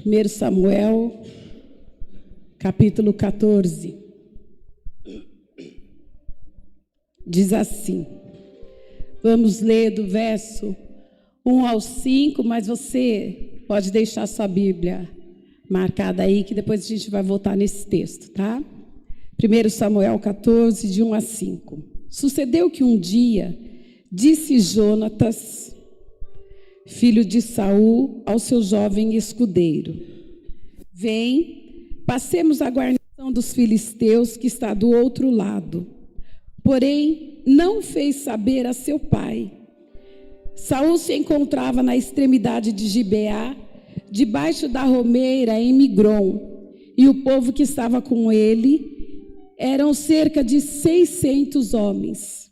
1 Samuel, capítulo 14. Diz assim, vamos ler do verso 1 ao 5, mas você pode deixar sua Bíblia marcada aí, que depois a gente vai voltar nesse texto, tá? 1 Samuel 14, de 1 a 5. Sucedeu que um dia disse Jonatas, filho de Saul, ao seu jovem escudeiro: vem, passemos a guarnição dos filisteus que está do outro lado. Porém, não fez saber a seu pai. Saul se encontrava na extremidade de Gibeá, debaixo da romeira em Migron, e o povo que estava com ele eram cerca de 600 homens.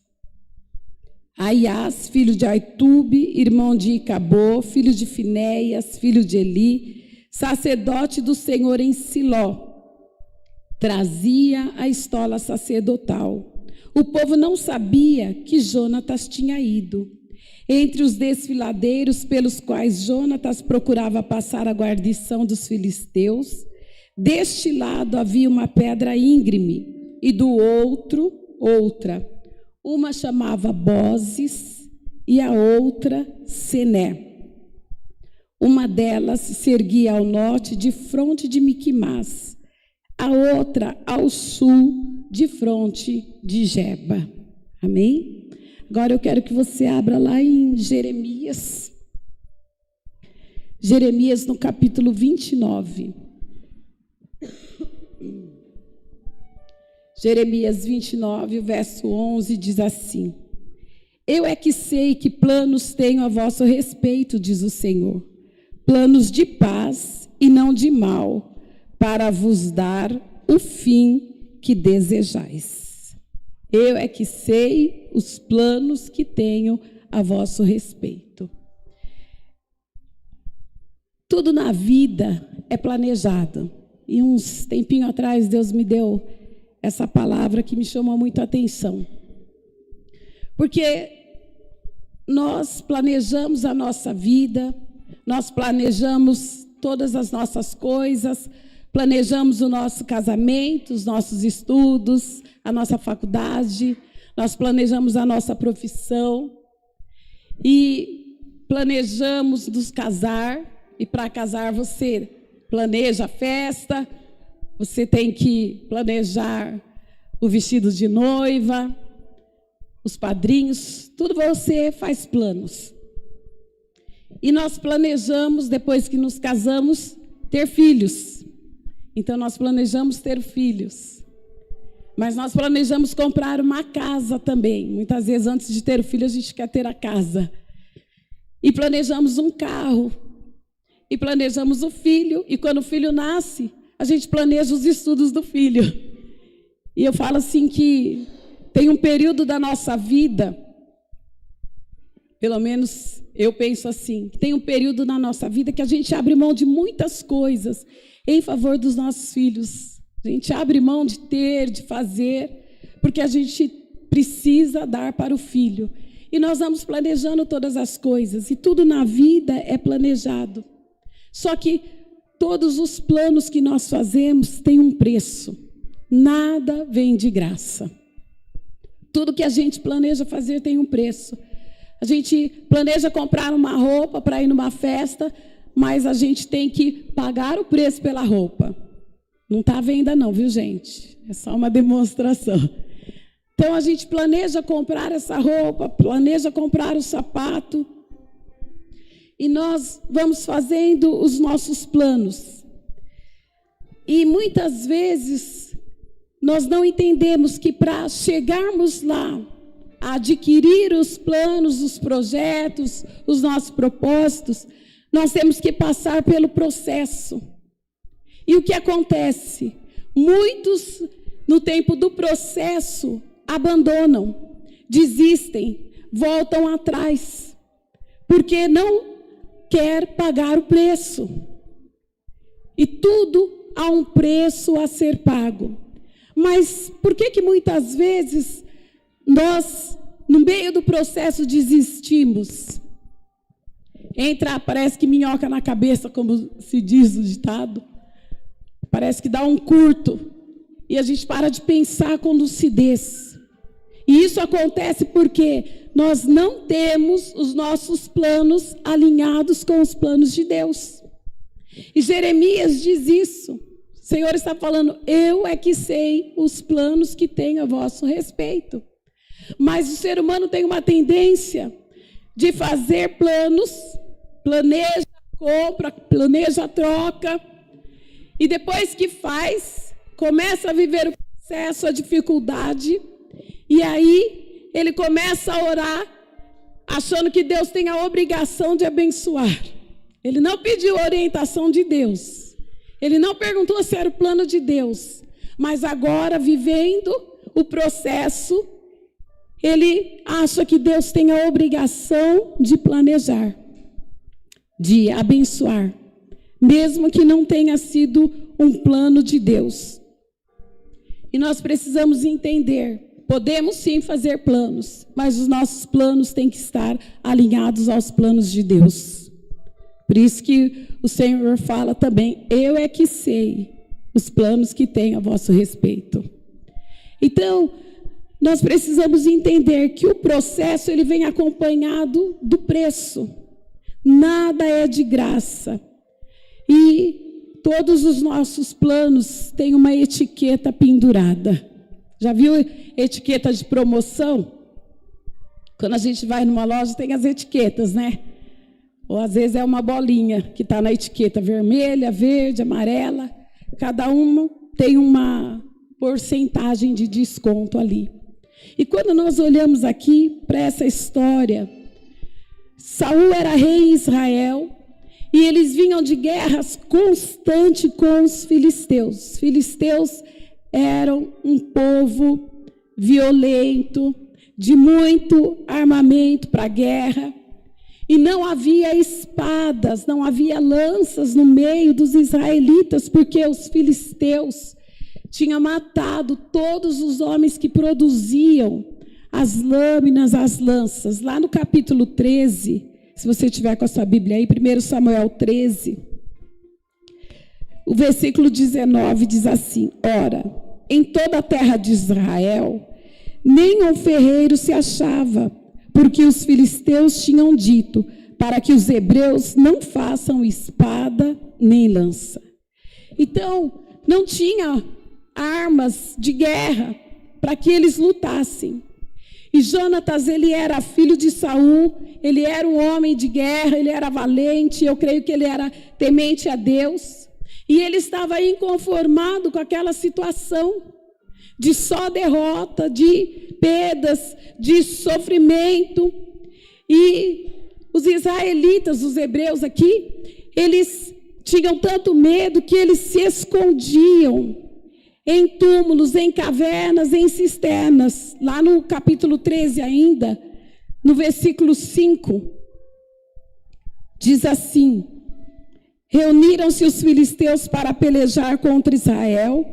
Aias, filho de Aitube, irmão de Icabô, filho de Finéias, filho de Eli, sacerdote do Senhor em Siló, trazia a estola sacerdotal. O povo não sabia que Jonatas tinha ido. Entre os desfiladeiros pelos quais Jonatas procurava passar a guarnição dos filisteus, deste lado havia uma pedra íngreme e do outro outra. Uma chamava Bozes e a outra Sené. Uma delas se erguia ao norte, de fronte de Miquimás, a outra ao sul, de fronte de Geba. Amém? Agora eu quero que você abra lá em Jeremias. Jeremias no capítulo 29. Jeremias 29, o verso 11, diz assim: eu é que sei que planos tenho a vosso respeito, diz o Senhor, planos de paz e não de mal, para vos dar o fim que desejais. Eu é que sei os planos que tenho a vosso respeito. Tudo na vida é planejado. E uns tempinho atrás Deus me deu essa palavra que me chamou muito a atenção. Porque nós planejamos a nossa vida, nós planejamos todas as nossas coisas, planejamos o nosso casamento, os nossos estudos, a nossa faculdade, nós planejamos a nossa profissão e planejamos nos casar. E para casar você planeja a festa, você tem que planejar o vestido de noiva, os padrinhos, tudo você faz planos. E nós planejamos, depois que nos casamos, ter filhos. Então, nós planejamos ter filhos. Mas nós planejamos comprar uma casa também. Muitas vezes, antes de ter o filho, a gente quer ter a casa. E planejamos um carro. E planejamos o filho. E quando o filho nasce, a gente planeja os estudos do filho. E eu falo assim que tem um período da nossa vida, pelo menos eu penso assim, que tem um período na nossa vida que a gente abre mão de muitas coisas em favor dos nossos filhos. A gente abre mão de ter, de fazer, porque a gente precisa dar para o filho. E nós vamos planejando todas as coisas, e tudo na vida é planejado. Só que todos os planos que nós fazemos têm um preço. Nada vem de graça. Tudo que a gente planeja fazer tem um preço. A gente planeja comprar uma roupa para ir numa festa, mas a gente tem que pagar o preço pela roupa. Não está à venda não, viu, gente? É só uma demonstração. Então, a gente planeja comprar essa roupa, planeja comprar o sapato, e nós vamos fazendo os nossos planos. E muitas vezes nós não entendemos que para chegarmos lá, a adquirir os planos, os projetos, os nossos propósitos, nós temos que passar pelo processo. E o que acontece? Muitos, no tempo do processo, abandonam, desistem, voltam atrás, porque não quer pagar o preço. E tudo há um preço a ser pago. Mas por que muitas vezes nós, no meio do processo, desistimos? entra, parece que minhoca na cabeça, como se diz o ditado. Parece que dá um curto. E a gente para de pensar com lucidez. E isso acontece porque nós não temos os nossos planos alinhados com os planos de Deus. E Jeremias diz isso. O Senhor está falando, eu é que sei os planos que tenho a vosso respeito. Mas o ser humano tem uma tendência de fazer planos, planeja a compra, planeja a troca, e depois que faz, começa a viver o processo, a dificuldade, e aí ele começa a orar, achando que Deus tem a obrigação de abençoar. Ele não pediu a orientação de Deus. Ele não perguntou se era o plano de Deus. Mas agora, vivendo o processo, ele acha que Deus tem a obrigação de planejar, de abençoar, mesmo que não tenha sido um plano de Deus. E nós precisamos entender, podemos sim fazer planos, mas os nossos planos têm que estar alinhados aos planos de Deus. Por isso que o Senhor fala também, eu é que sei os planos que tenho a vosso respeito. Então, nós precisamos entender que o processo ele vem acompanhado do preço. Nada é de graça. E todos os nossos planos têm uma etiqueta pendurada. Já viu etiqueta de promoção? Quando a gente vai numa loja, tem as etiquetas, né? Ou às vezes é uma bolinha que está na etiqueta vermelha, verde, amarela. Cada uma tem uma porcentagem de desconto ali. E quando nós olhamos aqui para essa história, Saul era rei em Israel e eles vinham de guerras constantes com os filisteus. Os filisteus eram um povo violento, de muito armamento para a guerra. E não havia espadas, não havia lanças no meio dos israelitas, porque os filisteus tinham matado todos os homens que produziam as lâminas, as lanças. Lá no capítulo 13, se você tiver com a sua Bíblia aí, 1 Samuel 13, o versículo 19 diz assim, ora, em toda a terra de Israel, nenhum ferreiro se achava, porque os filisteus tinham dito para que os hebreus não façam espada nem lança. Então, não tinha armas de guerra para que eles lutassem. E Jonatas, ele era filho de Saul, ele era um homem de guerra, ele era valente, eu creio que ele era temente a Deus. E ele estava inconformado com aquela situação de só derrota, de perdas, de sofrimento. E os israelitas, os hebreus aqui, eles tinham tanto medo que eles se escondiam em túmulos, em cavernas, em cisternas. Lá no capítulo 13 ainda, no versículo 5, diz assim, reuniram-se os filisteus para pelejar contra Israel,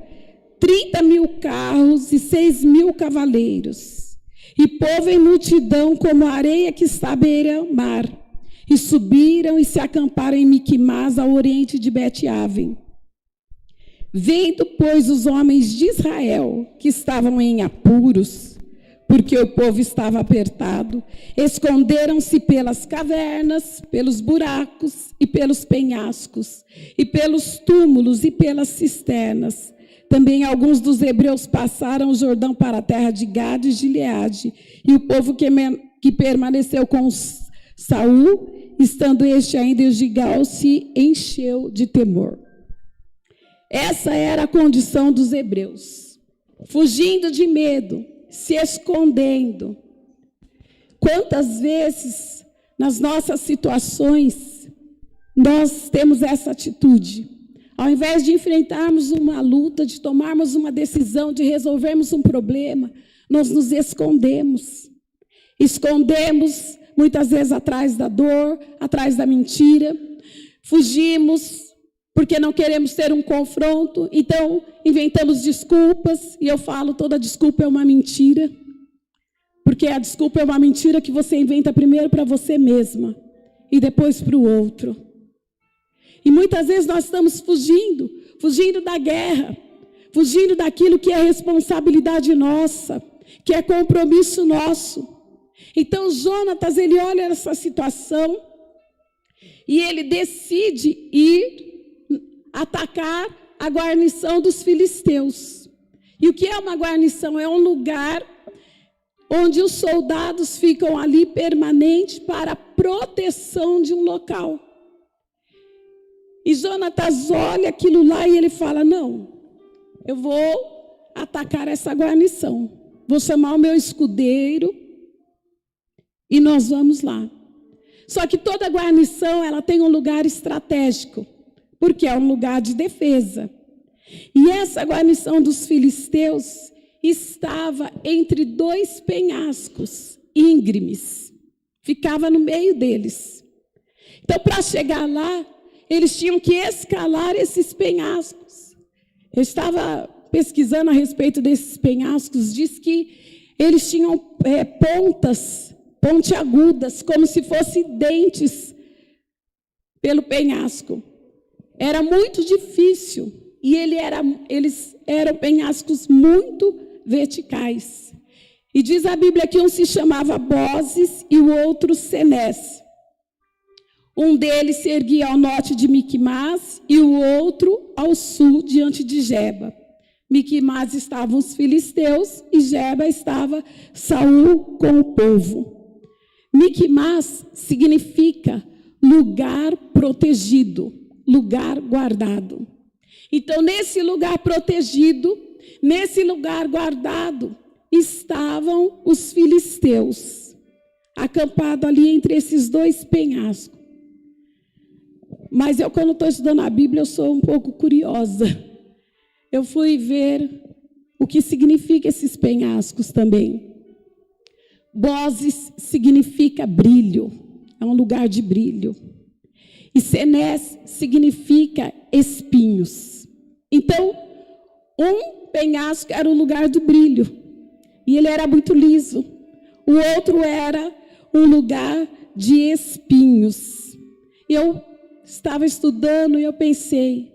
30.000 carros e 6.000 cavaleiros, e povo em multidão como a areia que está à beira-mar, e subiram e se acamparam em Miquimás, ao oriente de Bet-Aven. Vendo, pois, os homens de Israel, que estavam em apuros, porque o povo estava apertado, esconderam-se pelas cavernas, pelos buracos e pelos penhascos, e pelos túmulos e pelas cisternas. Também alguns dos hebreus passaram o Jordão para a terra de Gade e Gileade, e o povo que permaneceu com Saul, estando este ainda em Gigal, se encheu de temor. Essa era a condição dos hebreus, fugindo de medo, se escondendo. Quantas vezes, nas nossas situações, nós temos essa atitude? Ao invés de enfrentarmos uma luta, de tomarmos uma decisão, de resolvermos um problema, nós nos escondemos. Escondemos, muitas vezes, atrás da dor, atrás da mentira. Fugimos, porque não queremos ter um confronto, então inventamos desculpas, e eu falo, toda desculpa é uma mentira, porque a desculpa é uma mentira que você inventa primeiro para você mesma, e depois para o outro. E muitas vezes nós estamos fugindo da guerra, fugindo daquilo que é responsabilidade nossa, que é compromisso nosso. Então Jonatas, ele olha essa situação e ele decide ir atacar a guarnição dos filisteus. E o que é uma guarnição? É um lugar onde os soldados ficam ali permanente para a proteção de um local. E Jonatas olha aquilo lá e ele fala: não, eu vou atacar essa guarnição. Vou chamar o meu escudeiro e nós vamos lá. Só que toda guarnição, ela tem um lugar estratégico, porque é um lugar de defesa. E essa guarnição dos filisteus estava entre dois penhascos íngremes. Ficava no meio deles. Então, para chegar lá, eles tinham que escalar esses penhascos. Eu estava pesquisando a respeito desses penhascos, diz que eles tinham pontas pontiagudas, como se fossem dentes pelo penhasco. Era muito difícil e eles eram penhascos muito verticais. E diz a Bíblia que um se chamava Bozes e o outro Senés. Um deles se erguia ao norte de Miquimás e o outro ao sul, diante de Geba. Miquimás estavam os filisteus e Geba estava Saul com o povo. Miquimás significa lugar protegido, lugar guardado. Então, nesse lugar protegido, nesse lugar guardado, estavam os filisteus, acampados ali entre esses dois penhascos. Mas eu, quando estou estudando a Bíblia, eu sou um pouco curiosa. Eu fui ver o que significa esses penhascos também. Bozes significa brilho, é um lugar de brilho. E Senés significa espinhos. Então, um penhasco era o lugar do brilho, e ele era muito liso. O outro era um lugar de espinhos. Eu estava estudando e eu pensei,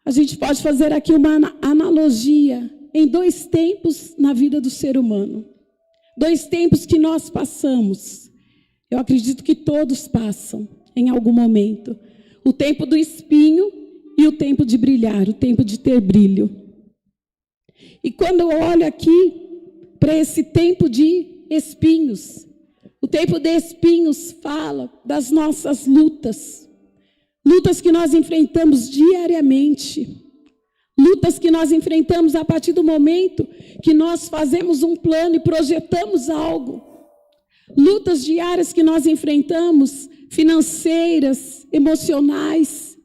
a gente pode fazer aqui uma analogia em dois tempos na vida do ser humano. Dois tempos que nós passamos. Eu acredito que todos passam em algum momento. O tempo do espinho e o tempo de brilhar, o tempo de ter brilho. E quando eu olho aqui para esse tempo de espinhos, o tempo de espinhos fala das nossas lutas. Lutas que nós enfrentamos diariamente. Lutas que nós enfrentamos a partir do momento que nós fazemos um plano e projetamos algo. Lutas diárias que nós enfrentamos, financeiras, emocionais.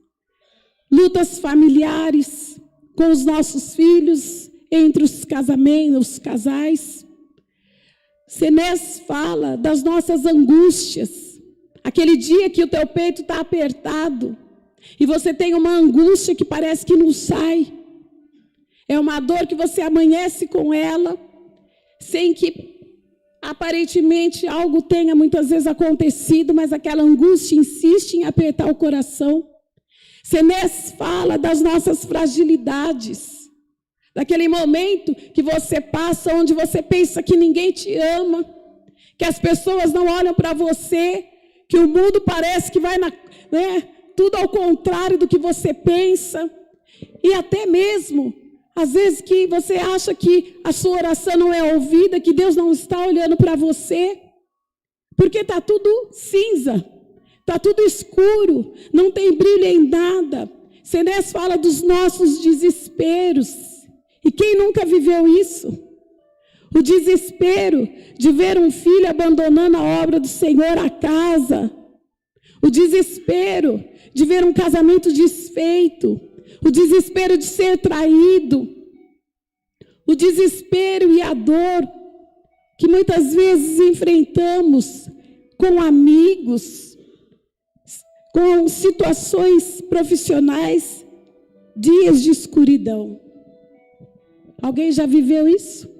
Lutas familiares com os nossos filhos, entre os casamentos, os casais. Senés fala das nossas angústias. Aquele dia que o teu peito está apertado e você tem uma angústia que parece que não sai. É uma dor que você amanhece com ela, sem que aparentemente algo tenha muitas vezes acontecido, mas aquela angústia insiste em apertar o coração. Senés fala das nossas fragilidades, daquele momento que você passa onde você pensa que ninguém te ama, que as pessoas não olham para você, que o mundo parece que vai tudo ao contrário do que você pensa, e até mesmo, às vezes que você acha que a sua oração não é ouvida, que Deus não está olhando para você, porque está tudo cinza, está tudo escuro, não tem brilho em nada. Senés fala dos nossos desesperos, e quem nunca viveu isso? O desespero de ver um filho abandonando a obra do Senhor, a casa. O desespero de ver um casamento desfeito. O desespero de ser traído. O desespero e a dor que muitas vezes enfrentamos com amigos, com situações profissionais, dias de escuridão. Alguém já viveu isso?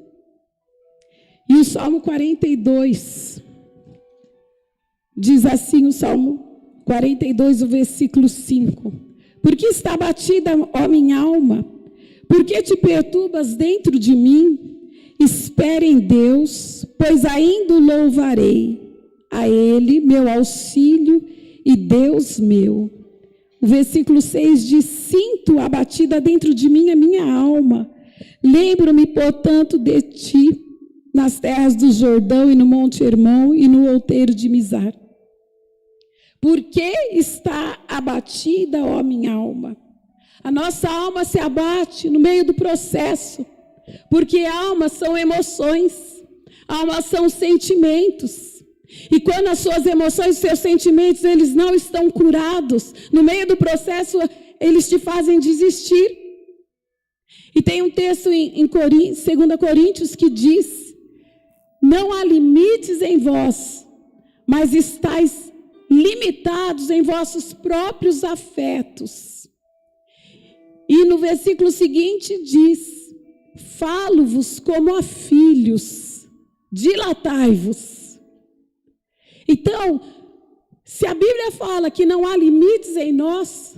E o Salmo 42 diz assim, o Salmo 42, o versículo 5. Por que está abatida, ó minha alma? Por que te perturbas dentro de mim? Espere em Deus, pois ainda o louvarei. A Ele, meu auxílio e Deus meu. O versículo 6 diz: sinto abatida dentro de mim a minha alma. Lembro-me, portanto, de ti, nas terras do Jordão e no Monte Hermon e no outeiro de Mizar. Por que está abatida, ó minha alma? A nossa alma se abate no meio do processo, porque almas são emoções, almas são sentimentos. E quando as suas emoções, os seus sentimentos, eles não estão curados, no meio do processo, eles te fazem desistir. E tem um texto em 2 Coríntios que diz: não há limites em vós, mas estáis limitados em vossos próprios afetos. E no versículo seguinte diz: falo-vos como a filhos, dilatai-vos. Então, se a Bíblia fala que não há limites em nós,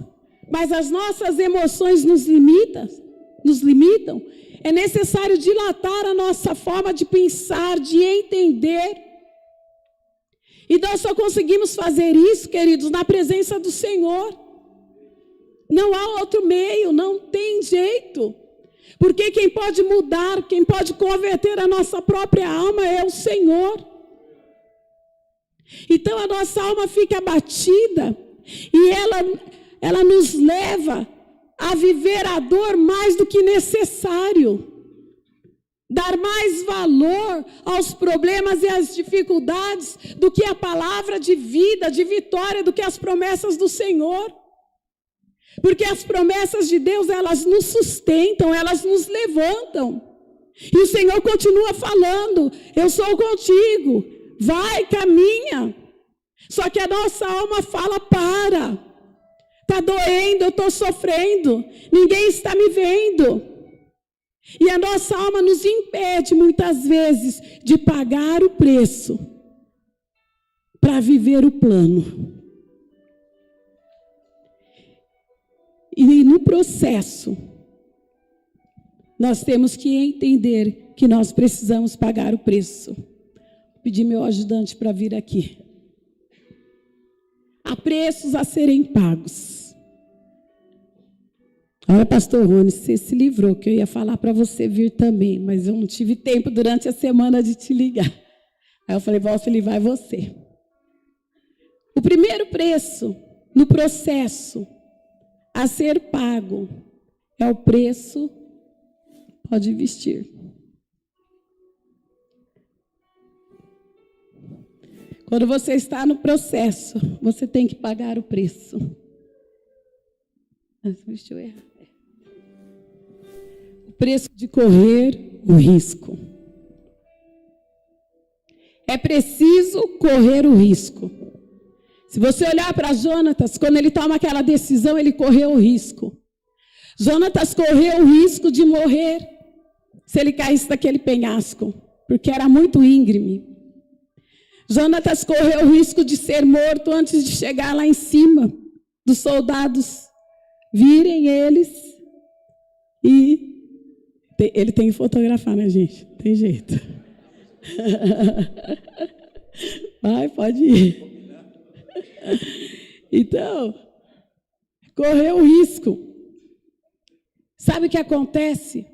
mas as nossas emoções nos limitam, é necessário dilatar a nossa forma de pensar, de entender. E nós só conseguimos fazer isso, queridos, na presença do Senhor. Não há outro meio, não tem jeito. Porque quem pode mudar, quem pode converter a nossa própria alma é o Senhor. Então a nossa alma fica abatida e ela nos leva a viver a dor mais do que necessário. Dar mais valor aos problemas e às dificuldades do que a palavra de vida, de vitória, do que as promessas do Senhor. Porque as promessas de Deus, elas nos sustentam, elas nos levantam. E o Senhor continua falando: eu sou contigo, vai, caminha. Só que a nossa alma fala: para, está doendo, eu estou sofrendo, ninguém está me vendo. E a nossa alma nos impede muitas vezes de pagar o preço para viver o plano. E no processo, nós temos que entender que nós precisamos pagar o preço. Vou pedir meu ajudante para vir aqui. Há preços a serem pagos. Olha, pastor Rony, você se livrou, que eu ia falar para você vir também, mas eu não tive tempo durante a semana de te ligar. Aí eu falei: Valfeli, vai você. O primeiro preço no processo a ser pago é o preço, pode vestir. Quando você está no processo, você tem que pagar o preço. Vestiu errado. O preço de correr o risco. É preciso correr o risco. Se você olhar para Jonatas, quando ele toma aquela decisão, ele correu o risco. Jonatas correu o risco de morrer se ele caísse daquele penhasco, porque era muito íngreme. Jonatas correu o risco de ser morto antes de chegar lá em cima, dos soldados virem eles. E ele tem que fotografar, né, gente? Tem jeito. Vai, pode ir. Então, correu o risco. Sabe o que acontece?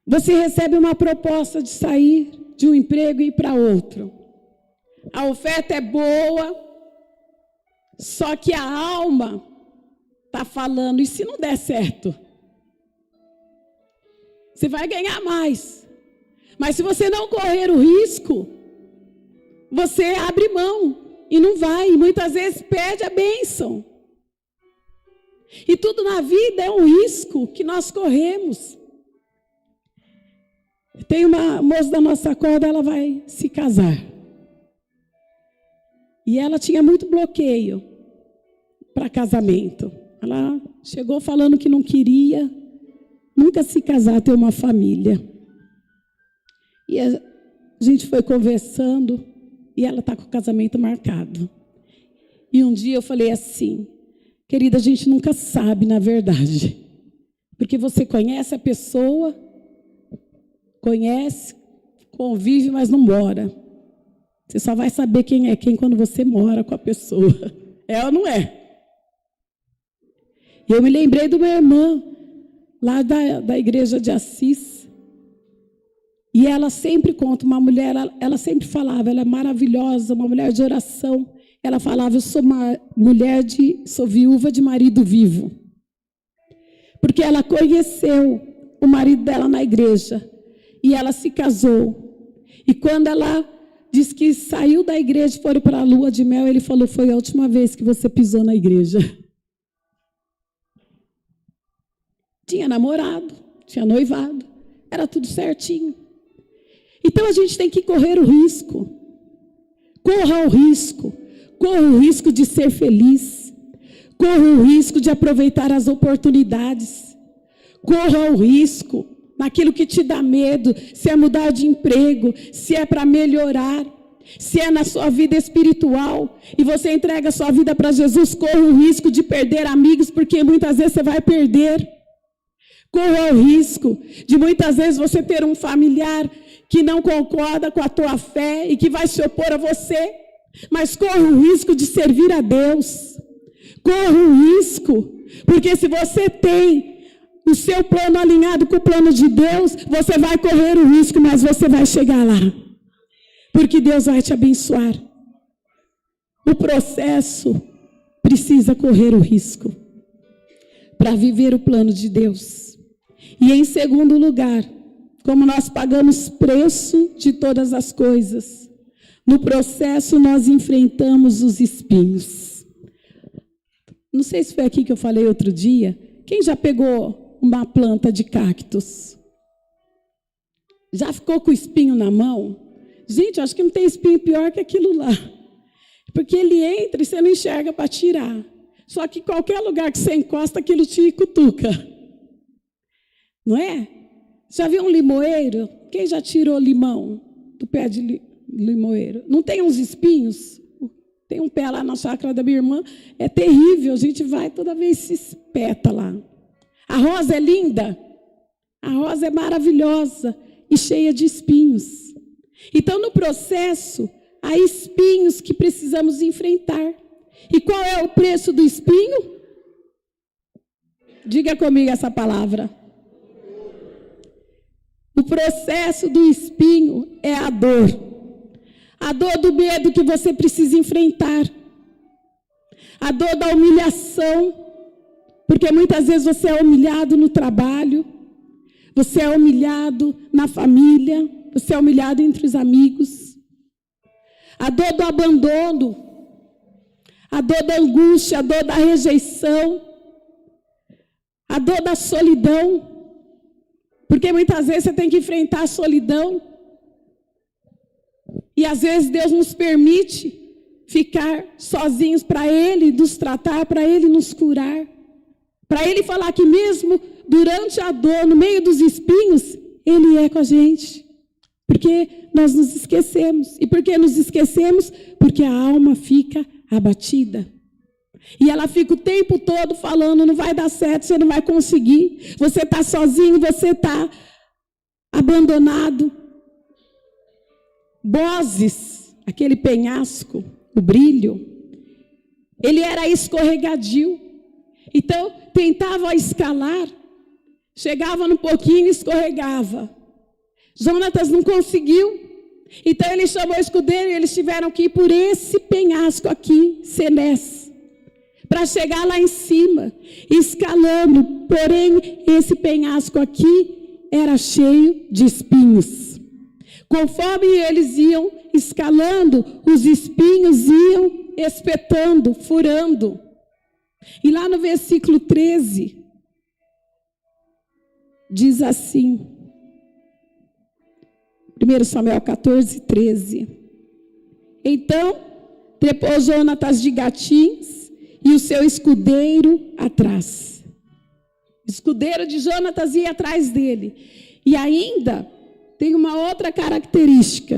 Você recebe uma proposta de sair de um emprego e ir para outro. A oferta é boa, só que a alma está falando: e se não der certo? Você vai ganhar mais. Mas se você não correr o risco, você abre mão. E não vai, e muitas vezes perde a bênção. E tudo na vida é um risco que nós corremos. Tem uma moça da nossa corda, ela vai se casar. E ela tinha muito bloqueio para casamento. Ela chegou falando que não queria nunca se casar, ter uma família. E a gente foi conversando. E ela está com o casamento marcado. E um dia eu falei assim, querida, a gente nunca sabe, na verdade. Porque você conhece a pessoa, conhece, convive, mas não mora. Você só vai saber quem é quem quando você mora com a pessoa. É ou não é? Eu me lembrei de uma irmã, lá da igreja de Assis. E ela sempre conta, uma mulher, ela sempre falava, ela é maravilhosa, uma mulher de oração. Ela falava, eu sou sou viúva de marido vivo. Porque ela conheceu o marido dela na igreja. E ela se casou. E quando ela disse que saiu da igreja e foram para a lua de mel, ele falou, foi a última vez que você pisou na igreja. Tinha namorado, tinha noivado, era tudo certinho. Então a gente tem que correr o risco. Corra o risco. Corra o risco de ser feliz. Corra o risco de aproveitar as oportunidades. Corra o risco naquilo que te dá medo, se é mudar de emprego, se é para melhorar, se é na sua vida espiritual, e você entrega a sua vida para Jesus, corra o risco de perder amigos, porque muitas vezes você vai perder. Corra o risco de muitas vezes você ter um familiar que não concorda com a tua fé e que vai se opor a você, mas corra o risco de servir a Deus. Corra o risco, porque se você tem o seu plano alinhado com o plano de Deus, você vai correr o risco, mas você vai chegar lá. Porque Deus vai te abençoar. O processo precisa correr o risco para viver o plano de Deus. E em segundo lugar, como nós pagamos preço de todas as coisas, no processo nós enfrentamos os espinhos. Não sei se foi aqui que eu falei outro dia. Quem já pegou uma planta de cactus? Já ficou com o espinho na mão? Gente, eu acho que não tem espinho pior que aquilo lá. Porque ele entra e você não enxerga para tirar. Só que qualquer lugar que você encosta, aquilo te cutuca. Não é? Já viu um limoeiro? Quem já tirou limão do pé de limoeiro? Não tem uns espinhos? Tem um pé lá na chácara da minha irmã. É terrível, a gente vai toda vez se espeta lá. A rosa é linda. A rosa é maravilhosa e cheia de espinhos. Então, no processo, há espinhos que precisamos enfrentar. E qual é o preço do espinho? Diga comigo essa palavra. O processo do espinho é a dor. A dor do medo que você precisa enfrentar. A dor da humilhação. Porque muitas vezes você é humilhado no trabalho. Você é humilhado na família. Você é humilhado entre os amigos. A dor do abandono. A dor da angústia. A dor da rejeição. A dor da solidão. Porque muitas vezes você tem que enfrentar a solidão. E às vezes Deus nos permite ficar sozinhos para Ele nos tratar, para Ele nos curar. Para Ele falar que mesmo durante a dor, no meio dos espinhos, Ele é com a gente. Porque nós nos esquecemos. E por que nos esquecemos? Porque a alma fica abatida. E ela fica o tempo todo falando, não vai dar certo, você não vai conseguir. Você está sozinho, você está abandonado. Bozes, aquele penhasco, o brilho, ele era escorregadio. Então, tentava escalar, chegava no pouquinho e escorregava. Jonatas não conseguiu. Então, ele chamou o escudeiro e eles tiveram que ir por esse penhasco aqui, Senés, para chegar lá em cima, escalando. Porém, esse penhasco aqui era cheio de espinhos. Conforme eles iam escalando, os espinhos iam espetando, furando. E lá no versículo 13, diz assim, 1 Samuel 14, 13. Então, trepou Jonatas de Gatins e o seu escudeiro atrás. O escudeiro de Jonatas ia atrás dele. E ainda tem uma outra característica.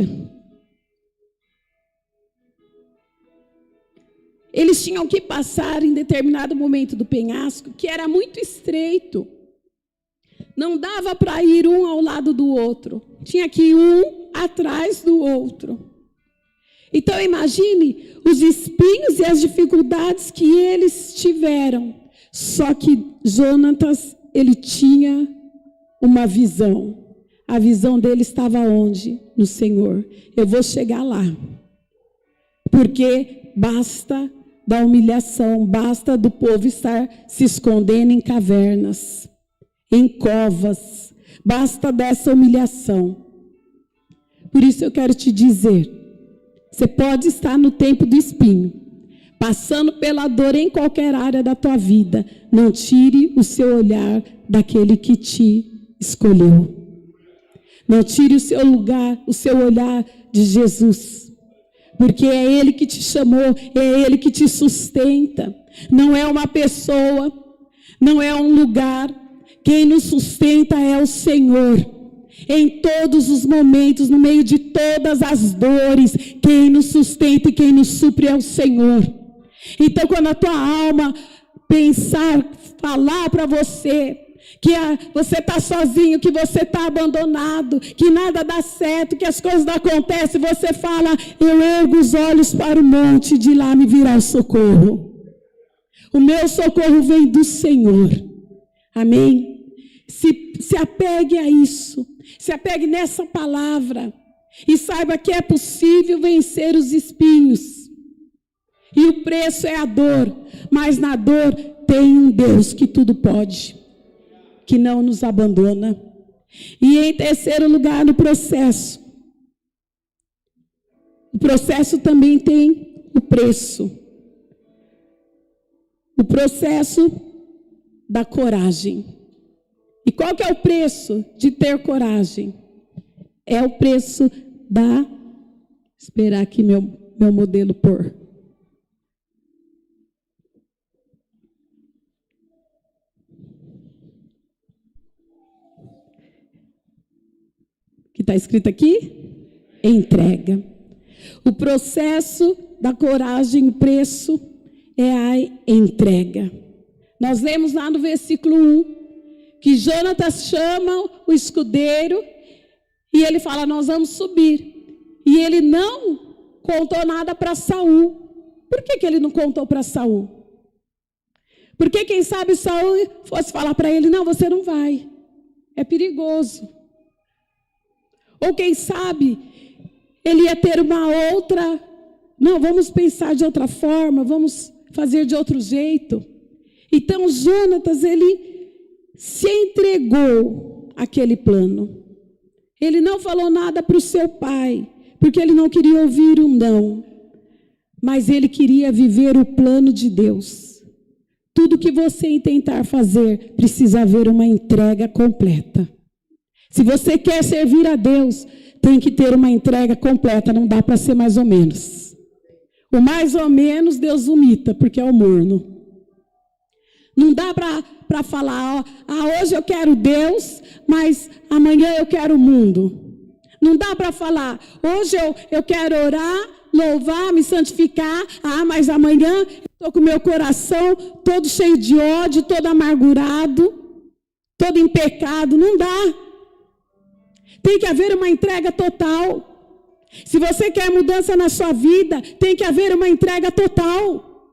eles tinham que passar em determinado momento do penhasco, que era muito estreito. Não dava para ir um ao lado do outro. Tinha que ir um atrás do outro. Então, imagine os espinhos e as dificuldades que eles tiveram. Só que Jonatas, ele tinha uma visão. A visão dele estava onde? No Senhor. Eu vou chegar lá. Porque basta da humilhação, basta do povo estar se escondendo em cavernas, em covas, basta dessa humilhação. Por isso eu quero te dizer, você pode estar no tempo do espinho, passando pela dor em qualquer área da tua vida, não tire o seu olhar daquele que te escolheu. Não tire o seu lugar, o seu olhar de Jesus. Porque é Ele que te chamou, é Ele que te sustenta. Não é uma pessoa, não é um lugar. Quem nos sustenta é o Senhor. Em todos os momentos, no meio de todas as dores, quem nos sustenta e quem nos supre é o Senhor. Então, quando a tua alma pensar, falar para você que você está sozinho, que você está abandonado, que nada dá certo, que as coisas não acontecem, você fala, eu ergo os olhos para o monte, de lá me virá o socorro. O meu socorro vem do Senhor. Amém? Se apegue a isso, se apegue nessa palavra, e saiba que é possível vencer os espinhos. E o preço é a dor, mas na dor tem um Deus que tudo pode, que não nos abandona. E em terceiro lugar, no processo. O processo também tem o preço. O processo da coragem. E qual que é o preço de ter coragem? É o preço da... Esperar aqui meu modelo pôr. Que está escrito aqui? Entrega. O processo da coragem, o preço é a entrega. Nós lemos lá no versículo 1, que Jonatas chama o escudeiro e ele fala, nós vamos subir. E ele não contou nada para Saul. Por que ele não contou para Saul? Porque quem sabe Saul fosse falar para ele, não, você não vai. É perigoso. Ou quem sabe, ele ia ter uma outra, não, vamos pensar de outra forma, vamos fazer de outro jeito. Então, Jonatas, ele se entregou àquele plano. Ele não falou nada para o seu pai, porque ele não queria ouvir um não. Mas ele queria viver o plano de Deus. Tudo que você tentar fazer, precisa haver uma entrega completa. Se você quer servir a Deus, tem que ter uma entrega completa, não dá para ser mais ou menos. O mais ou menos Deus vomita, porque é o morno. Não dá para falar, hoje eu quero Deus, mas amanhã eu quero o mundo. Não dá para falar, hoje eu quero orar, louvar, me santificar, mas amanhã eu estou com o meu coração todo cheio de ódio, todo amargurado, todo em pecado. Não dá. Tem que haver uma entrega total. Se você quer mudança na sua vida, tem que haver uma entrega total.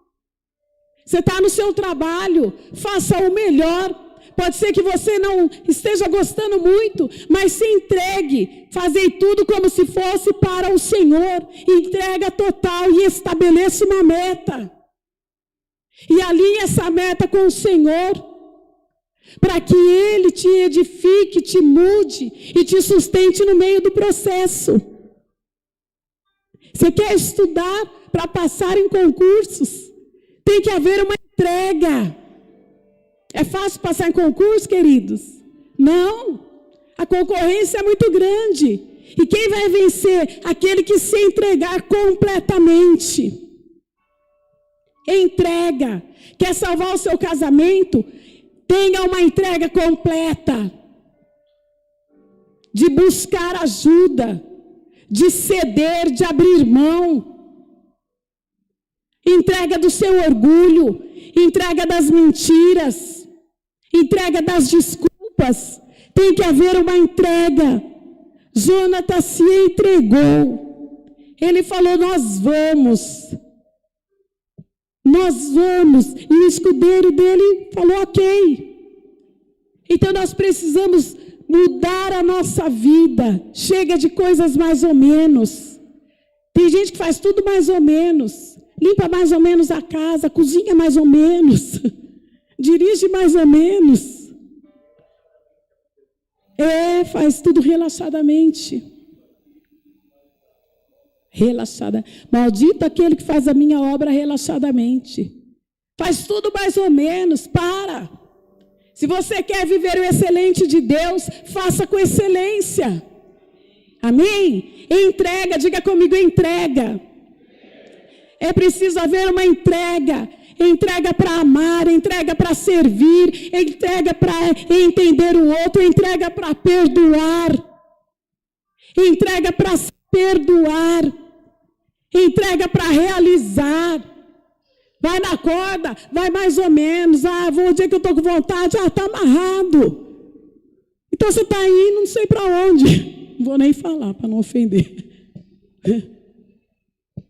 Você está no seu trabalho, faça o melhor. Pode ser que você não esteja gostando muito, mas se entregue. Fazei tudo como se fosse para o Senhor. Entrega total e estabeleça uma meta. E alinhe essa meta com o Senhor, para que Ele te edifique, te mude e te sustente no meio do processo. Você quer estudar para passar em concursos? Tem que haver uma entrega. É fácil passar em concurso, queridos? Não. A concorrência é muito grande. E quem vai vencer? Aquele que se entregar completamente. Entrega. Quer salvar o seu casamento? Tenha uma entrega completa, de buscar ajuda, de ceder, de abrir mão. Entrega do seu orgulho, entrega das mentiras, entrega das desculpas. Tem que haver uma entrega. Jonatas se entregou. Ele falou: nós vamos. Nós vamos. E o escudeiro dele falou: ok. Então nós precisamos mudar a nossa vida. Chega de coisas mais ou menos. Tem gente que faz tudo mais ou menos. Limpa mais ou menos a casa, cozinha mais ou menos. Dirige mais ou menos. Faz tudo relaxadamente. Relaxada. Maldito aquele que faz a minha obra relaxadamente. Faz tudo mais ou menos. Para. Se você quer viver o excelente de Deus, faça com excelência. Amém? Entrega, diga comigo, entrega. É preciso haver uma entrega. Entrega para amar, entrega para servir, entrega para entender o outro, entrega para perdoar. Entrega para perdoar. Entrega para realizar. Vai na corda, vai mais ou menos. Vou o dia que eu estou com vontade, está amarrado. Então você está indo, não sei para onde. Não vou nem falar para não ofender.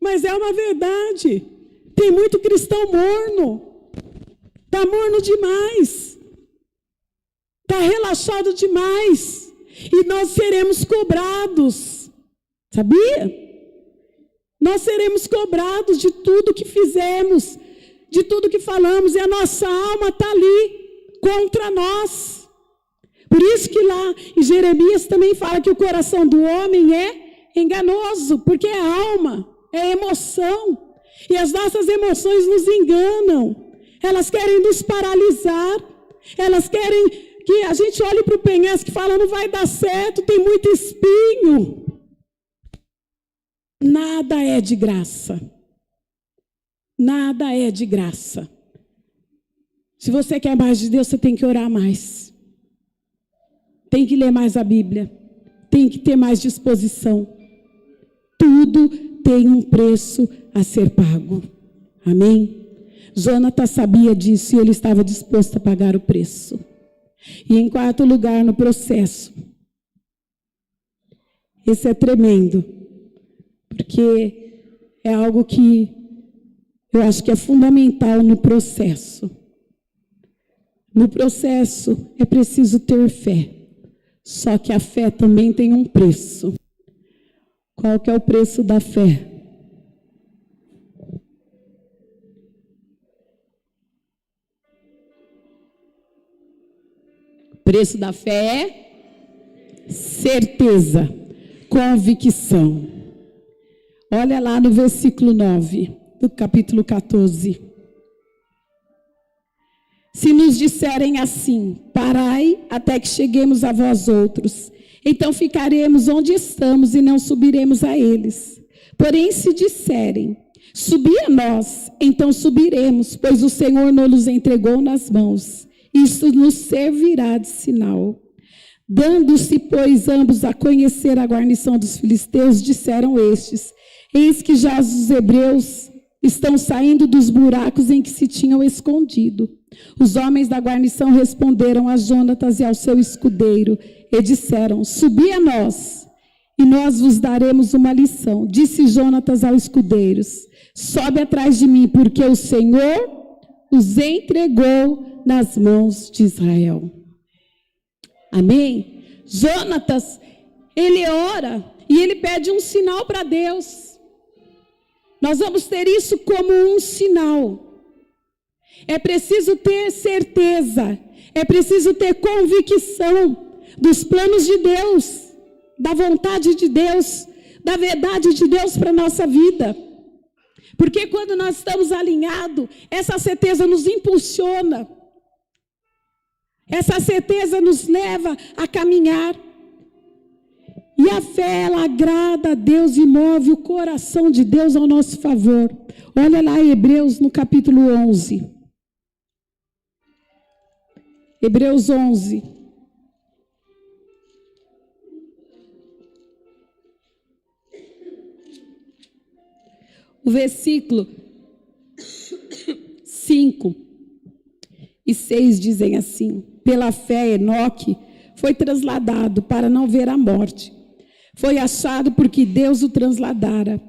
Mas é uma verdade. Tem muito cristão morno. Está morno demais. Está relaxado demais. E nós seremos cobrados. Sabia? Nós seremos cobrados de tudo que fizemos, de tudo que falamos, e a nossa alma está ali contra nós. Por isso que lá em Jeremias também fala que o coração do homem é enganoso, porque é alma, é emoção. E as nossas emoções nos enganam. Elas querem nos paralisar. Elas querem que a gente olhe para o penhasco e fala: não vai dar certo, tem muito espinho. Nada é de graça. Nada é de graça. Se você quer mais de Deus, você tem que orar mais. Tem que ler mais a Bíblia. Tem que ter mais disposição. Tudo tem um preço a ser pago. Amém? Jonatas sabia disso e ele estava disposto a pagar o preço. E em quarto lugar, no processo. Esse é tremendo. Porque é algo que eu acho que é fundamental no processo. No processo é preciso ter fé. Só que a fé também tem um preço. Qual que é o preço da fé? O preço da fé é certeza, convicção. Olha lá no versículo 9, do capítulo 14. Se nos disserem assim: parai até que cheguemos a vós outros, então ficaremos onde estamos e não subiremos a eles. Porém, se disserem: subi a nós, então subiremos, pois o Senhor nos entregou nas mãos. Isso nos servirá de sinal. Dando-se, pois, ambos a conhecer a guarnição dos filisteus, disseram estes: eis que já os hebreus estão saindo dos buracos em que se tinham escondido. Os homens da guarnição responderam a Jonatas e ao seu escudeiro e disseram: subi a nós, e nós vos daremos uma lição. Disse Jonatas aos escudeiros: sobe atrás de mim, porque o Senhor os entregou nas mãos de Israel. Amém? Jonatas, ele ora e ele pede um sinal para Deus. Nós vamos ter isso como um sinal. É preciso ter certeza, é preciso ter convicção dos planos de Deus, da vontade de Deus, da verdade de Deus para a nossa vida. Porque quando nós estamos alinhados, essa certeza nos impulsiona. Essa certeza nos leva a caminhar. E a fé, ela agrada a Deus e move o coração de Deus ao nosso favor. Olha lá em Hebreus no capítulo 11. Hebreus 11. O versículo 5 e 6 dizem assim: pela fé, Enoque foi trasladado para não ver a morte. Foi achado porque Deus o trasladara,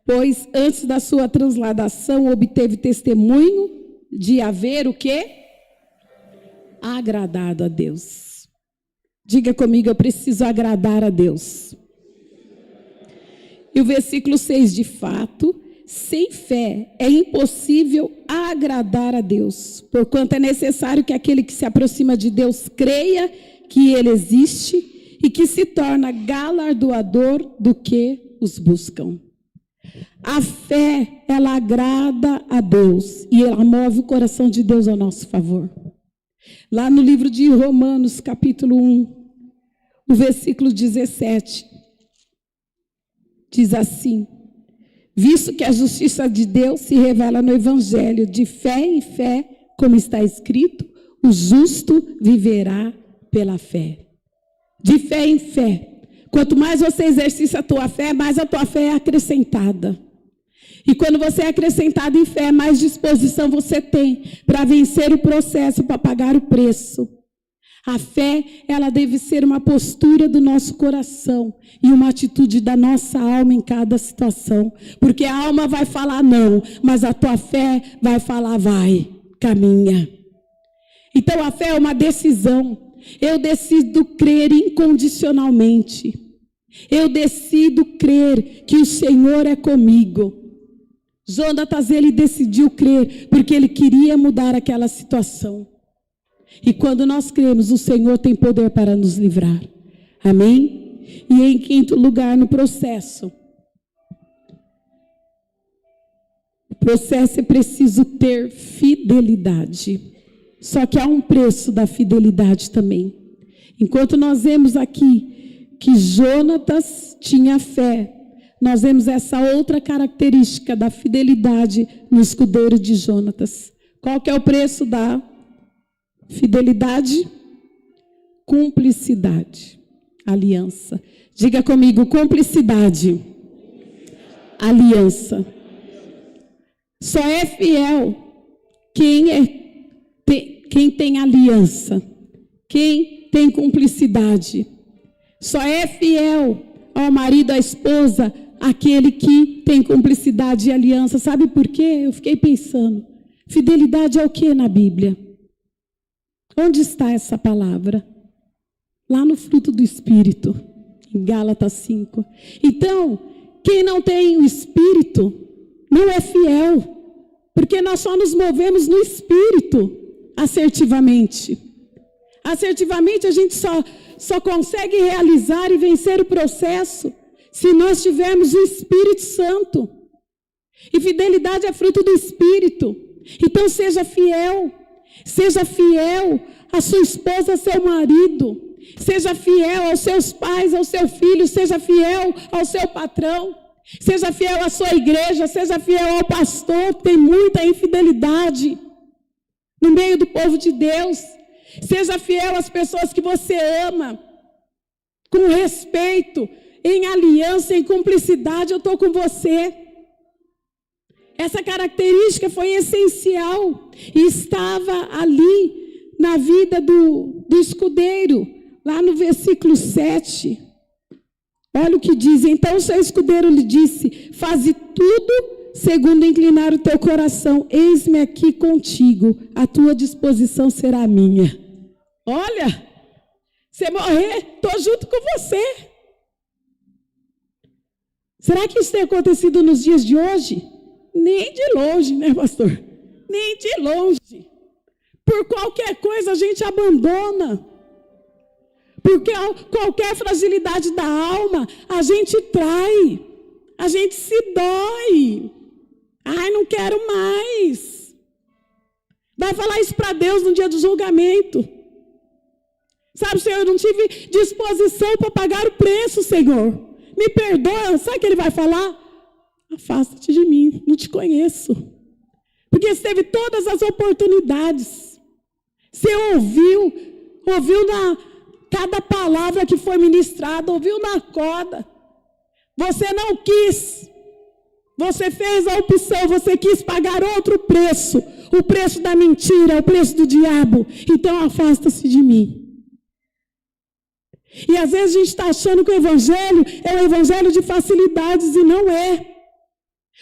pois antes da sua transladação obteve testemunho de haver o quê? Agradado a Deus. Diga comigo, eu preciso agradar a Deus. E o versículo 6, de fato, sem fé é impossível agradar a Deus, porquanto é necessário que aquele que se aproxima de Deus creia que Ele existe e que se torna galardoador do que os buscam. A fé, ela agrada a Deus e ela move o coração de Deus ao nosso favor. Lá no livro de Romanos, capítulo 1, o versículo 17, diz assim: visto que a justiça de Deus se revela no Evangelho, de fé em fé, como está escrito, o justo viverá pela fé. De fé em fé. Quanto mais você exercita a tua fé, mais a tua fé é acrescentada. E quando você é acrescentado em fé, mais disposição você tem para vencer o processo, para pagar o preço. A fé, ela deve ser uma postura do nosso coração e uma atitude da nossa alma em cada situação. Porque a alma vai falar não, mas a tua fé vai falar vai, caminha. Então a fé é uma decisão. Eu decido crer incondicionalmente. Eu decido crer que o Senhor é comigo. Jonatas, ele decidiu crer porque ele queria mudar aquela situação. E quando nós cremos, o Senhor tem poder para nos livrar. Amém? E em quinto lugar, no processo. O processo é preciso ter fidelidade. Só que há um preço da fidelidade também. Enquanto nós vemos aqui que Jonatas tinha fé, nós vemos essa outra característica da fidelidade no escudeiro de Jonatas. Qual que é o preço da fidelidade? Cumplicidade, aliança. Diga comigo, cumplicidade, aliança. Só é fiel quem tem aliança, quem tem cumplicidade. Só é fiel ao marido, à esposa, aquele que tem cumplicidade e aliança. Sabe por quê? Eu fiquei pensando. Fidelidade é o que na Bíblia? Onde está essa palavra? Lá no fruto do Espírito, em Gálatas 5. Então, quem não tem o Espírito não é fiel, porque nós só nos movemos no Espírito assertivamente. Assertivamente a gente só consegue realizar e vencer o processo se nós tivermos o Espírito Santo. E fidelidade é fruto do Espírito. Então seja fiel. Seja fiel à sua esposa, ao seu marido. Seja fiel aos seus pais, ao seu filho. Seja fiel ao seu patrão. Seja fiel à sua igreja. Seja fiel ao pastor. Tem muita infidelidade no meio do povo de Deus. Seja fiel às pessoas que você ama. Com respeito, em aliança, em cumplicidade, eu estou com você. Essa característica foi essencial e estava ali na vida do escudeiro, lá no versículo 7. Olha o que diz: então o seu escudeiro lhe disse: faze tudo segundo inclinar o teu coração, eis-me aqui contigo, a tua disposição será minha. Olha, você morrer, estou junto com você. Será que isso tem acontecido nos dias de hoje? Nem de longe, né, pastor? Nem de longe. Por qualquer coisa a gente abandona. Porque qualquer fragilidade da alma, a gente trai. A gente se dói. Ai, não quero mais. Vai falar isso para Deus no dia do julgamento. Sabe, Senhor, eu não tive disposição para pagar o preço, Senhor. Me perdoa. Sabe o que ele vai falar? Afasta-te de mim, não te conheço. Porque você teve todas as oportunidades. Você ouviu na cada palavra que foi ministrada, ouviu na corda. Você não quis. Você fez a opção, você quis pagar outro preço, o preço da mentira, o preço do diabo. Então afasta-se de mim. E às vezes a gente está achando que o evangelho é um evangelho de facilidades e não é.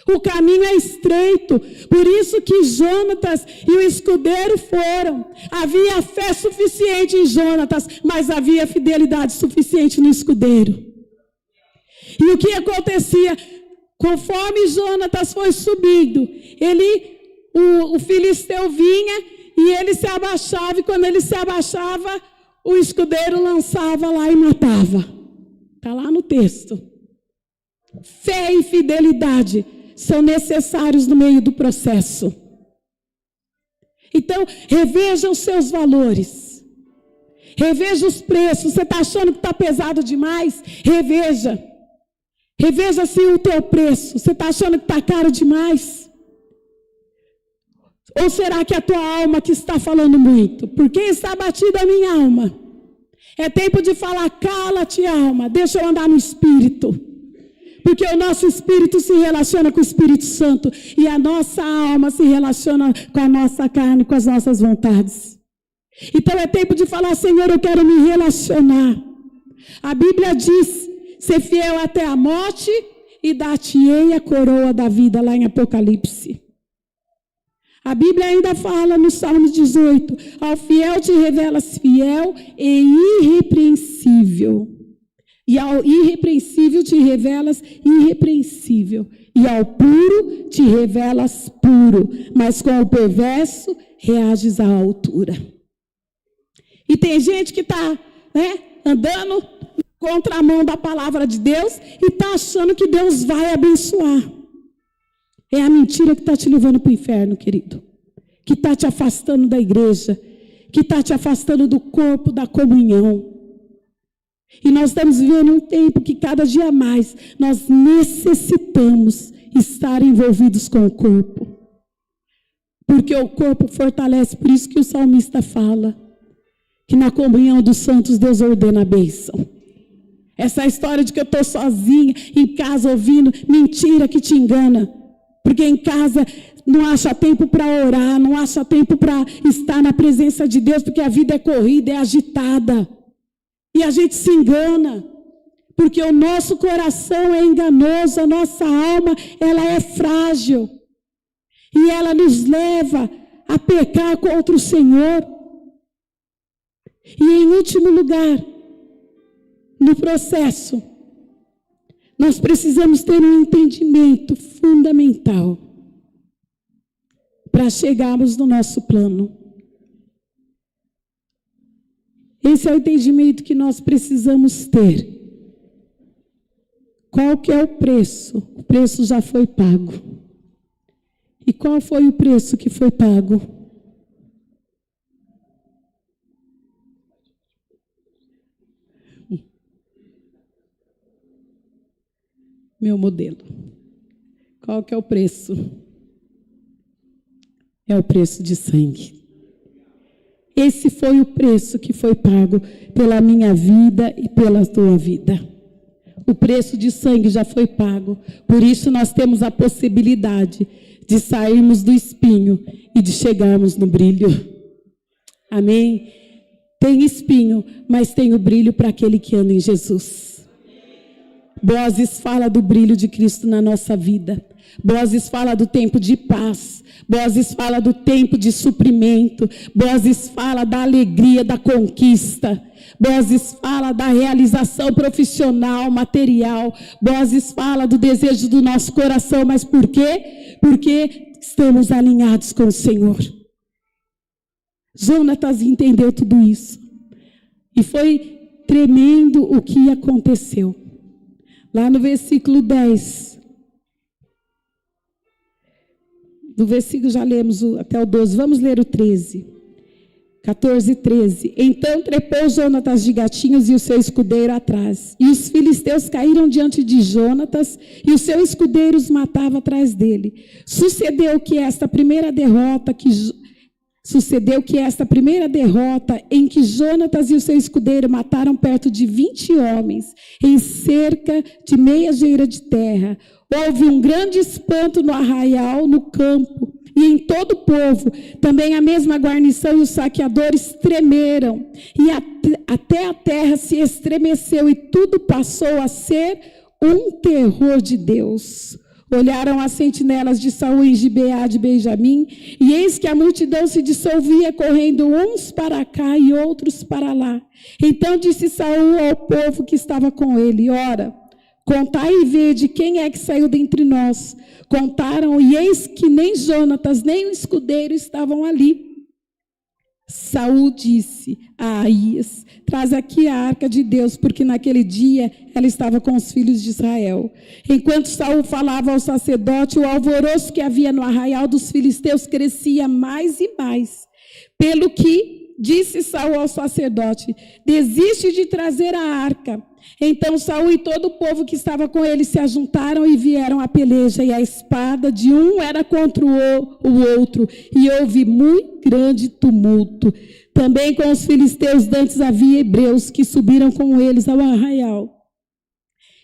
O caminho é estreito. Por isso que Jonatas e o escudeiro foram. Havia fé suficiente em Jonatas, mas havia fidelidade suficiente no escudeiro. E o que acontecia? Conforme Jonatas foi subindo, o filisteu vinha e ele se abaixava, e quando ele se abaixava, o escudeiro lançava lá e matava. Está lá no texto. Fé e fidelidade são necessários no meio do processo. Então, reveja os seus valores. Reveja os preços. Você está achando que está pesado demais? Reveja. Reveja assim o teu preço. Você está achando que está caro demais? Ou será que é a tua alma que está falando muito? Por quem está abatida a minha alma? É tempo de falar, cala-te, alma, deixa eu andar no Espírito. Porque o nosso Espírito se relaciona com o Espírito Santo. E a nossa alma se relaciona com a nossa carne, com as nossas vontades. Então é tempo de falar, Senhor, eu quero me relacionar. A Bíblia diz, ser fiel até a morte e dar-te-ei a coroa da vida, lá em Apocalipse. A Bíblia ainda fala no Salmo 18, ao fiel te revelas fiel e irrepreensível. E ao irrepreensível te revelas irrepreensível. E ao puro te revelas puro. Mas com o perverso reages à altura. E tem gente que está andando contra a mão da palavra de Deus e está achando que Deus vai abençoar. É a mentira que está te levando para o inferno, querido. Que está te afastando da igreja. Que está te afastando do corpo, da comunhão. E nós estamos vivendo um tempo que cada dia mais nós necessitamos estar envolvidos com o corpo. Porque o corpo fortalece, por isso que o salmista fala que na comunhão dos santos Deus ordena a bênção. Essa história de que eu estou sozinha em casa ouvindo, mentira que te engana. Porque em casa não acha tempo para orar, não acha tempo para estar na presença de Deus, porque a vida é corrida, é agitada. E a gente se engana, porque o nosso coração é enganoso, a nossa alma, ela é frágil. E ela nos leva a pecar contra o Senhor. E em último lugar, no processo, nós precisamos ter um entendimento fundamental para chegarmos no nosso plano. Esse é o entendimento que nós precisamos ter. Qual que é o preço? O preço já foi pago. E qual foi o preço que foi pago? Meu modelo. Qual que é o preço? É o preço de sangue. Esse foi o preço que foi pago pela minha vida e pela tua vida. O preço de sangue já foi pago. Por isso nós temos a possibilidade de sairmos do espinho e de chegarmos no brilho. Amém? Tem espinho, mas tem o brilho para aquele que anda em Jesus. Boazes fala do brilho de Cristo na nossa vida. Boazes fala do tempo de paz. Boazes fala do tempo de suprimento. Boazes fala da alegria, da conquista. Boazes fala da realização profissional, material. Boazes fala do desejo do nosso coração. Mas por quê? Porque estamos alinhados com o Senhor. Jonatas entendeu tudo isso. E foi tremendo o que aconteceu. Lá no versículo 10. Do versículo já lemos até o 12. Vamos ler o 13. 14 e 13. Então trepou Jonatas de gatinhos e o seu escudeiro atrás. E os filisteus caíram diante de Jonatas e o seu escudeiro os matava atrás dele. Sucedeu que esta primeira derrota Sucedeu que esta primeira derrota, em que Jonatas e o seu escudeiro mataram perto de 20 homens, em cerca de meia geira de terra, houve um grande espanto no arraial, no campo, e em todo o povo. Também a mesma guarnição e os saqueadores tremeram, e até a terra se estremeceu, e tudo passou a ser um terror de Deus. Olharam as sentinelas de Saul em Gibeá de Benjamim, e eis que a multidão se dissolvia, correndo uns para cá e outros para lá. Então disse Saul ao povo que estava com ele: ora, contai e vede quem é que saiu dentre nós. Contaram, e eis que nem Jonatas, nem o escudeiro estavam ali. Saul disse a Aías: traz aqui a arca de Deus, porque naquele dia ela estava com os filhos de Israel. Enquanto Saul falava ao sacerdote, o alvoroço que havia no arraial dos filisteus crescia mais e mais. Pelo que disse Saul ao sacerdote: desiste de trazer a arca. Então Saul e todo o povo que estava com ele se ajuntaram e vieram à peleja, e a espada de um era contra o outro, e houve muito grande tumulto. Também com os filisteus dantes havia hebreus que subiram com eles ao arraial.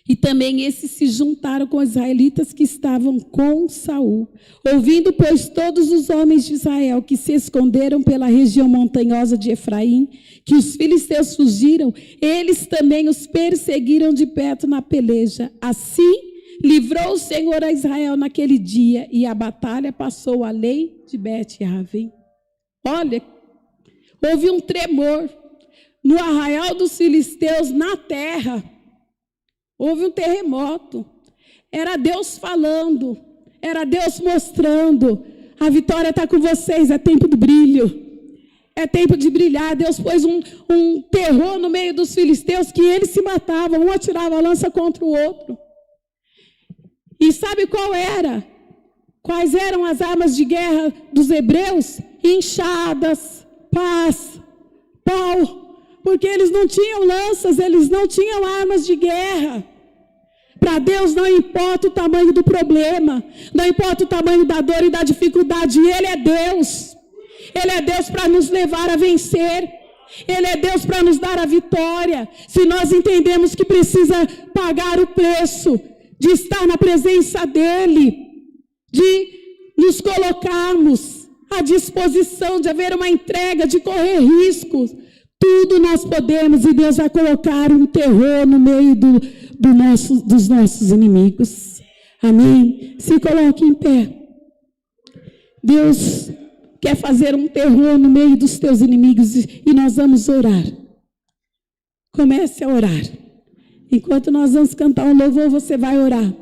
E também esses se juntaram com os israelitas que estavam com Saul. Ouvindo, pois, todos os homens de Israel que se esconderam pela região montanhosa de Efraim, que os filisteus fugiram, eles também os perseguiram de perto na peleja. Assim, livrou o Senhor a Israel naquele dia, e a batalha passou além de Bet-Aven. Olha, houve um tremor no arraial dos filisteus, na terra. Houve um terremoto. Era Deus falando, era Deus mostrando: a vitória está com vocês, é tempo do brilho, é tempo de brilhar. Deus pôs um terror no meio dos filisteus, que eles se matavam, um atirava a lança contra o outro. E sabe qual era? Quais eram as armas de guerra dos hebreus? Enxadas, pás, pau. Porque eles não tinham lanças, eles não tinham armas de guerra. Para Deus não importa o tamanho do problema, não importa o tamanho da dor e da dificuldade, Ele é Deus. Ele é Deus para nos levar a vencer. Ele é Deus para nos dar a vitória. Se nós entendemos que precisa pagar o preço de estar na presença dEle, de nos colocarmos à disposição, de haver uma entrega, de correr riscos, tudo nós podemos, e Deus vai colocar um terror no meio dos nossos inimigos. Amém? Se coloque em pé. Deus quer fazer um terror no meio dos teus inimigos, e nós vamos orar. Comece a orar. Enquanto nós vamos cantar um louvor, você vai orar.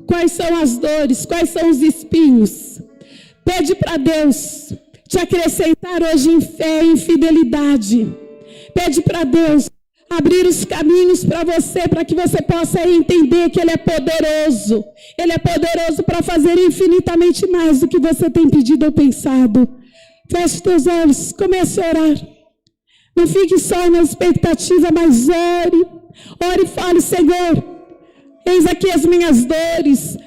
Quais são as dores? Quais são os espinhos? Pede para Deus te acrescentar hoje em fé e em fidelidade. Pede para Deus abrir os caminhos para você, para que você possa entender que Ele é poderoso. Ele é poderoso para fazer infinitamente mais do que você tem pedido ou pensado. Feche os teus olhos, comece a orar. Não fique só na expectativa, mas ore. Ore e fale: Senhor, eis aqui as minhas dores,